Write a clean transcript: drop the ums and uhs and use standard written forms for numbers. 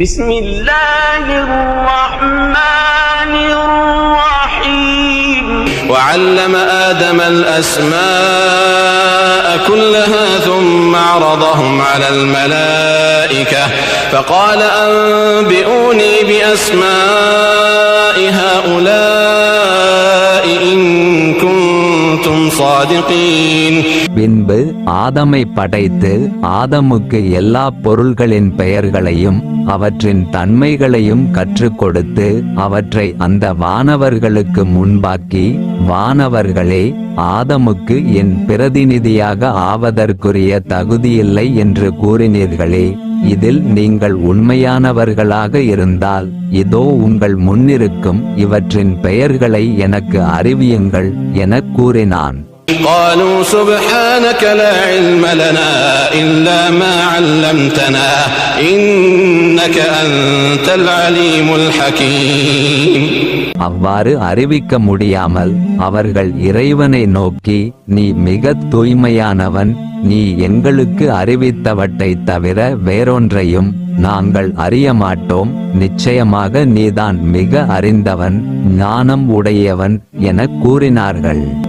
بسم الله الرحمن الرحيم وعلم آدم الأسماء كلها ثم عرضهم على الملائكة فقال أنبئوني بأسماء هؤلاء إن كنتم صادقين. பின்பு ஆதமை படைத்து ஆதமுக்கு எல்லா பொருள்களின் பெயர்களையும் அவற்றின் தன்மைகளையும் கற்றுக் கொடுத்து அவற்றை அந்த வானவர்களுக்கு முன்பாக்கி, வானவர்களே, ஆதமுக்கு என் பிரதிநிதியாக ஆவதற்குரிய தகுதியில்லை என்று கூறினீர்களே, இதில் நீங்கள் உண்மையானவர்களாக இருந்தால் இதோ உங்கள் முன்னிருக்கும் இவற்றின் பெயர்களை எனக்கு அறிவியுங்கள் எனக் கூறினான். قالوا سبحانك لا علم لنا إلا ما علمتنا إنك أنت العليم الحكيم. அவ்வாறு அறிவிக்க முடியாமல் அவர்கள் இறைவனை நோக்கி, நீ மிகத் தூய்மையானவன், நீ எங்களுக்கு அறிவித்தவற்றை தவிர வேறொன்றையும் நாங்கள் அறிய மாட்டோம், நிச்சயமாக நீதான் மிக அறிந்தவன், ஞானம் உடையவன் எனக் கூறினார்கள்.